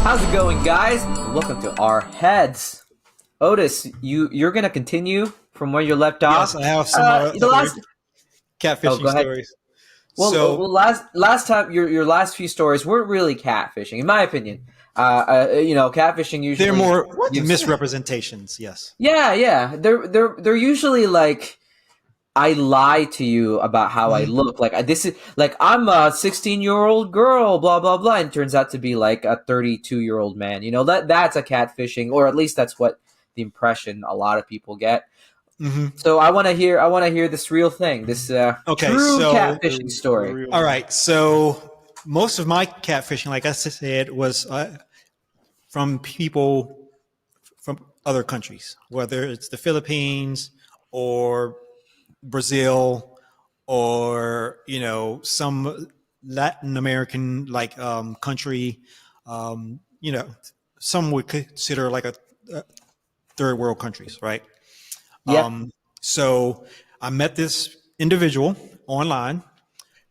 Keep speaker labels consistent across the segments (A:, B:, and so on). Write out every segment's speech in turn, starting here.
A: How's it going, guys? Welcome to our heads. Otis, you're gonna continue from where you left off.
B: Yes, I have some
A: The last.
B: catfishing
A: Go ahead.
B: stories.
A: Well, last time your last few stories weren't really catfishing, in my opinion. Catfishing usually
B: They're more
A: gives-
B: misrepresentations. Yes.
A: Yeah. They're usually like, I lie to you about how I look. Like this is like I'm a 16-year-old girl, blah blah blah, and turns out to be like a 32-year-old man. That's a catfishing, or at least that's what the impression a lot of people get.
B: Mm-hmm.
A: So I want to hear this real thing, this true catfishing story.
B: All right. So most of my catfishing, like I said, was from people from other countries, whether it's the Philippines or Brazil or some Latin American country. Some would consider like a third world countries, right?
A: Yeah.
B: So I met this individual online.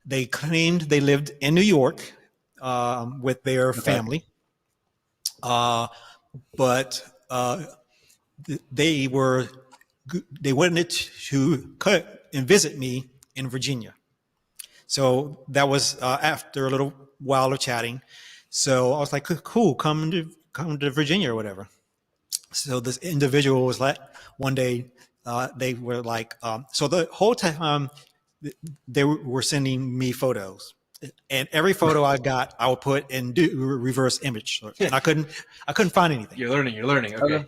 B: They claimed they lived in New York with their family, but they wanted to come and visit me in Virginia. So that was after a little while of chatting. So I was like, cool, come to Virginia or whatever. So this individual was like, one day they were like, so the whole time they were sending me photos, and every photo I got, I would put in reverse image, and I couldn't find anything.
C: You're learning. Okay.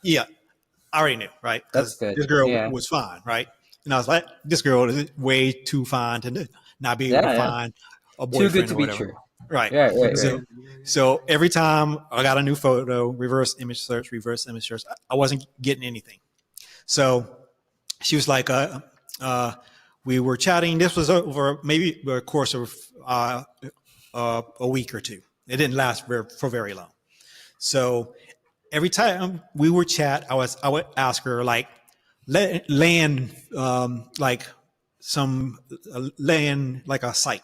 B: Yeah, I already knew, right?
A: That's good.
B: This girl was fine, right? And I was like, this girl is way too fine to not be able to find a boyfriend.
A: Too good to
B: or
A: be
B: whatever.
A: true.
B: Right.
A: Right.
B: So every time I got a new photo, reverse image search, I wasn't getting anything. So she was like, we were chatting. This was over maybe a course of a week or two. It didn't last for very long. So every time we would chat, I would ask her like, land like a site,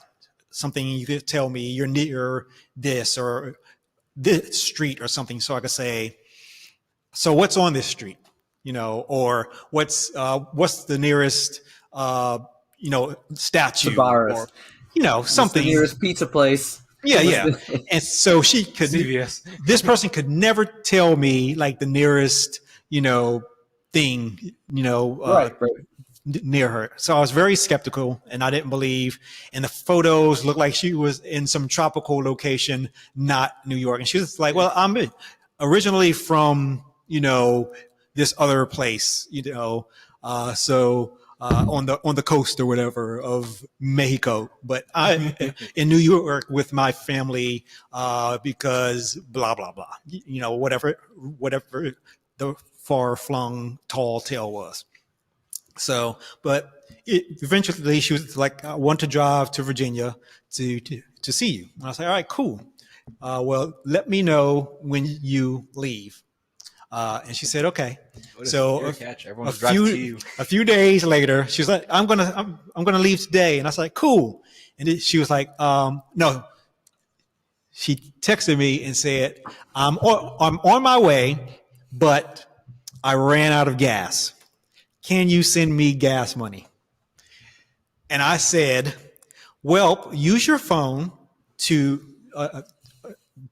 B: something you could tell me you're near this or this street or something, so I could say, so what's on this street, or what's the nearest statue, or something,
A: the nearest pizza place.
B: Yeah. And so she could,
C: CVS.
B: This person could never tell me like the nearest, thing,
A: Right.
B: near her. So I was very skeptical, and I didn't believe. And the photos looked like she was in some tropical location, not New York. And she was like, "Well, I'm originally from, this other place, so on the coast or whatever of Mexico, but I'm in New York with my family because blah blah blah, whatever the far-flung tall tale was." So, but eventually she was like, "I want to drive to Virginia to see you." And I was like, "All right, cool. Well, let me know when you leave." And she said, "Okay." So a few days later, she was like, I'm gonna leave today." And I was like, "Cool." And she was like, "No." She texted me and said, I'm on my way, but I ran out of gas. Can you send me gas money?" And I said, "Well, use your phone to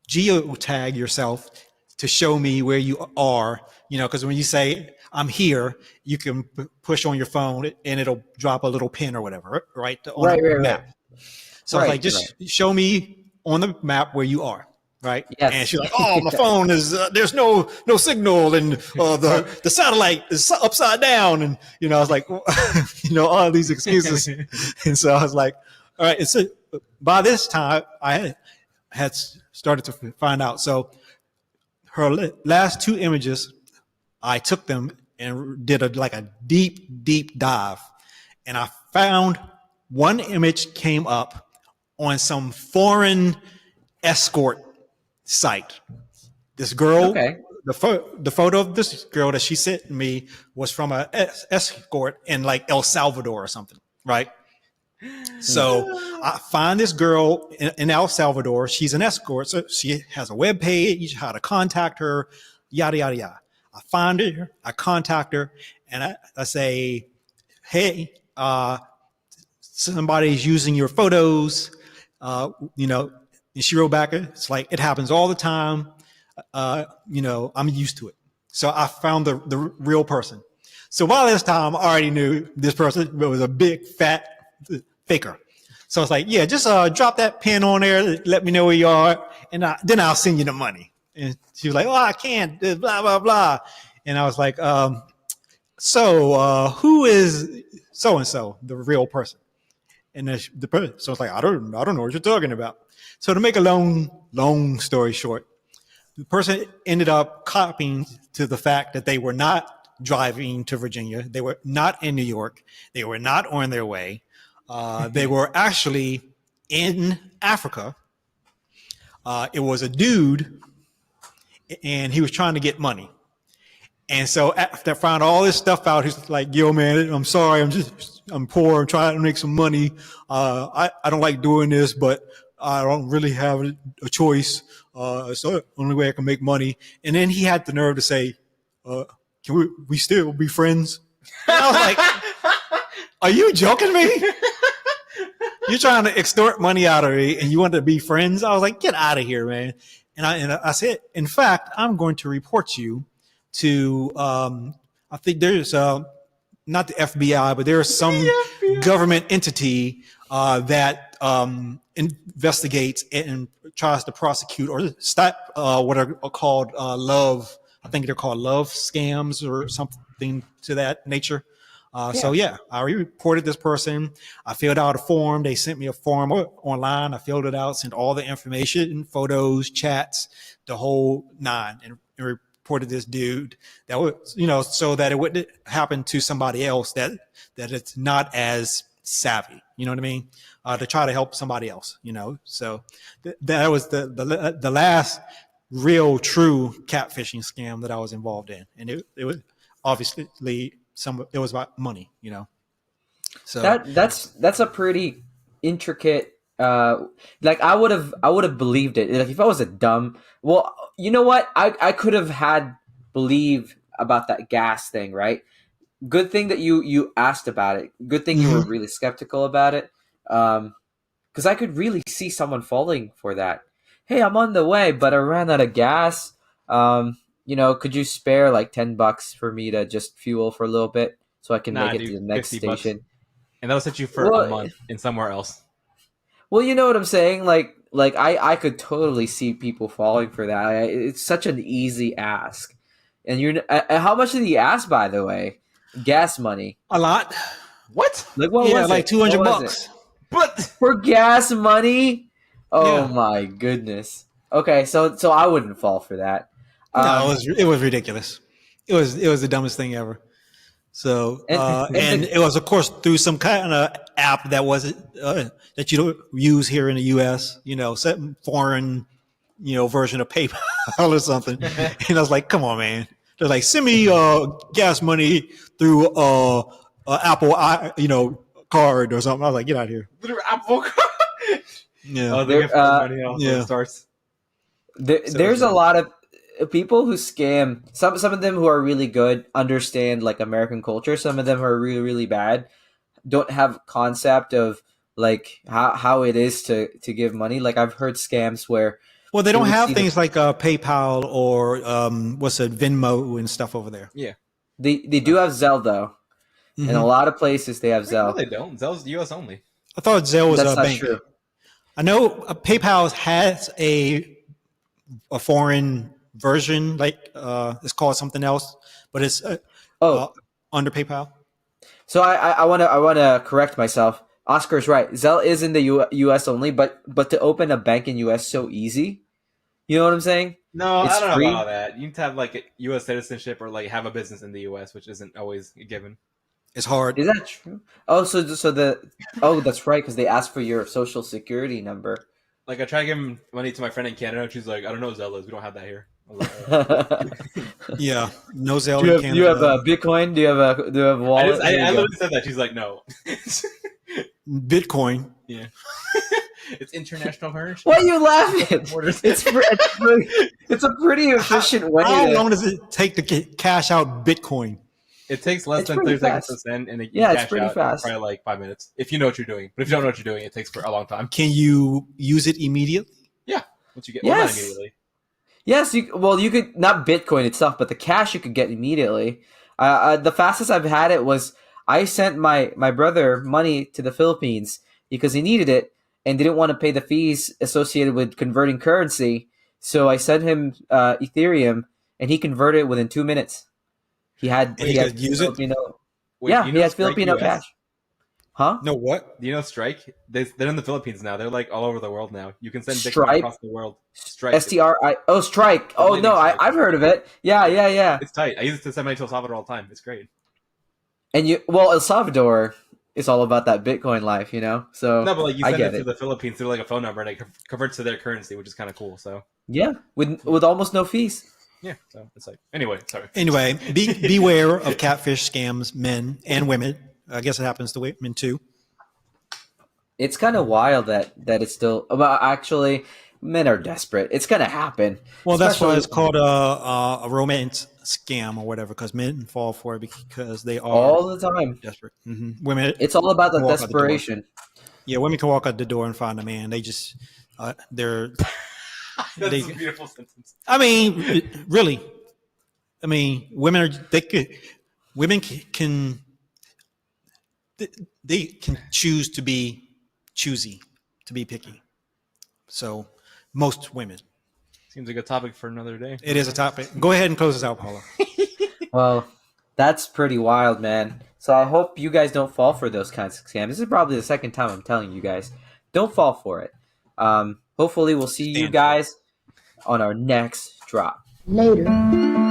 B: geotag yourself to show me where you are, because when you say I'm here, you can push on your phone and it'll drop a little pin or whatever, right? On the map. Right. So I was like, just show me on the map where you are. Right. Yes. And she's like, "Oh, my phone is, there's no signal, and the satellite is upside down." And, I was like, all these excuses. And so I was like, all right. And so by this time I had started to find out. So her last two images, I took them and did a deep dive. And I found one image came up on some foreign escort site. This girl, the photo of this girl that she sent me was from a escort in like El Salvador or something, right? So I find this girl in El Salvador. She's an escort. So she has a web page, how to contact her, yada, yada, yada. I find her, I contact her, and I say, hey, somebody's using your photos, you know, and she wrote back, it's like, it happens all the time. You know, I'm used to it. So I found the real person. So by this time, I already knew this person was a big fat faker. So it's like, yeah, just drop that pin on there. Let me know where you are, and then I'll send you the money. And she was like, oh, I can't, blah, blah, blah. And I was like, so who is so-and-so, the real person? And the person, so it's like, I don't know what you're talking about. So to make a long story short, the person ended up copying to the fact that they were not driving to Virginia. They were not in New York. They were not on their way. They were actually in Africa. It was a dude, and he was trying to get money. And so after I found all this stuff out, he's like, yo, man, I'm sorry. I'm poor. I'm trying to make some money. I don't like doing this, but I don't really have a choice. It's the only way I can make money. And then he had the nerve to say, can we still be friends? And I was like, are you joking me? You're trying to extort money out of me and you want to be friends? I was like, get out of here, man. And I said, in fact, I'm going to report you to, I think there's not the FBI, but there's some government entity that investigates and tries to prosecute or stop what are called love. I think they're called love scams or something to that nature. So yeah, I reported this person. I filled out a form. They sent me a form online. I filled it out, sent all the information, photos, chats, the whole nine, and reported this dude. That was, you know, so that it wouldn't happen to somebody else that it's not as savvy. You know what I mean? To try to help somebody else. You know, so that was the last real true catfishing scam that I was involved in, and it was obviously it was about money, you know. So
A: that's a pretty intricate. Like I would have believed it. Like if I was a dumb, well, you know what? I could have had believe about that gas thing, right? Good thing that you asked about it. Good thing you were really skeptical about it. Because I could really see someone falling for that. Hey, I'm on the way, but I ran out of gas. You know, could you spare like $10 for me to just fuel for a little bit so I can make it to the next station?
C: $50. And that'll set you for a month in somewhere else.
A: Well, you know what I'm saying? Like I could totally see people falling for that. It's such an easy ask. And how much did he ask, by the way? Gas money.
B: A lot.
C: What?
A: Like what was
B: like
A: it?
B: $200.
C: But
A: for gas money? Oh my goodness. Okay, so I wouldn't fall for that.
B: No, it was ridiculous. It was the dumbest thing ever. So and it was, of course, through some kind of app that wasn't that you don't use here in the U.S. You know, some foreign, you know, version of PayPal or something. And I was like, come on, man. They're like, send me gas money through Apple, you know, card or something. I was like, get out of here.
C: Through Apple card.
B: Yeah.
C: Oh, they get money off when it starts.
A: There's a lot of people who scam. Some of them who are really good understand like American culture. Some of them are really, really bad. Don't have concept of like how it is to give money. Like I've heard scams where
B: they don't have things like PayPal or what's it, Venmo and stuff over there.
C: Yeah,
A: they do have Zelle though. In a lot of places they have Zelle.
C: No, they don't. Zelle's US only.
B: I thought Zelle was a bank.
A: True.
B: I know PayPal has a foreign version, like it's called something else, but it's under PayPal.
A: So I want to correct myself. Oscar's right. Zelle is in the U.S. only, but to open a bank in U.S. so easy. You know what I'm saying?
C: No,
A: it's
C: I don't
A: free.
C: know about that. You need to have like a U.S. citizenship or like have a business in the U.S., which isn't always a given.
B: It's hard.
A: Is that true? Oh, that's right, because they ask for your social security number.
C: Like I try to give money to my friend in Canada, and she's like, "I don't know what Zelle is. We don't have that here."
B: Yeah, no Zelle
A: in
B: Canada.
A: Do you have Bitcoin? Do you have wallet?
C: I literally said that. She's like, "No."
B: Bitcoin.
C: Yeah. It's international currency.
A: Why are you laughing?
C: Borders.
A: It's a pretty efficient way.
B: How long does it take to cash out Bitcoin?
C: It takes less
A: It's
C: than
A: pretty
C: 30 seconds to
A: fast.
C: send, and you
A: Yeah, it's
C: cash
A: pretty
C: out in
A: fast.
C: probably like 5 minutes if you know what you're doing. But if you don't know what you're doing, it takes for a long time.
B: Can you use it immediately?
C: Yeah, once you get well, not
A: Yes.
C: immediately.
A: Yes, you could not Bitcoin itself, but the cash you could get immediately. The fastest I've had it was I sent my brother money to the Philippines because he needed it and didn't want to pay the fees associated with converting currency. So I sent him Ethereum, and he converted it within 2 minutes. He had
B: And he could use it?
A: Filipino.
C: Wait,
A: Yeah,
C: do you
A: he
C: know
A: had
C: Strike
A: Filipino
C: US?
A: cash. Huh?
B: No, what?
C: Do you know Strike? They're in the Philippines now. They're like all over the world now. You can send Bitcoin
A: Stripe?
C: across the world. Strike.
A: STRI. Oh, Strike. Oh
C: Lightning
A: no,
C: Strike.
A: I've heard of it. Yeah.
C: It's tight. I use it to send money to El Salvador all the time. It's great.
A: And El Salvador is all about that Bitcoin life, So
C: No, but like you
A: I
C: send
A: get
C: it to
A: it.
C: the Philippines through like a phone number, and it converts to their currency, which is kind of cool. So
A: Yeah, with almost no fees.
C: yeah, so it's like anyway. Sorry.
B: Anyway, beware of catfish scams, men and women. I guess it happens to women too.
A: It's kind of wild that it's still. Well, actually, men are desperate. It's gonna happen.
B: Well, that's why
A: Especially-
B: it's called a romance scam or whatever, because men fall for it because they are
A: all the time.
B: desperate. Women,
A: It's all about the
B: walk out the door.
A: desperation.
B: Yeah, women can walk out the door and find a man. They just they're.
C: That's
B: They-
C: a beautiful sentence.
B: I mean, really. I mean, women can they can choose to be choosy, to be picky. So most women.
C: Seems like a topic for another day.
B: It is a topic. Go ahead and close this out, Paula.
A: Well, that's pretty wild, man. So I hope you guys don't fall for those kinds of scams. This is probably the second time I'm telling you guys, don't fall for it. Hopefully, we'll see you
B: Stand for it.
A: guys on our next drop.
D: Later.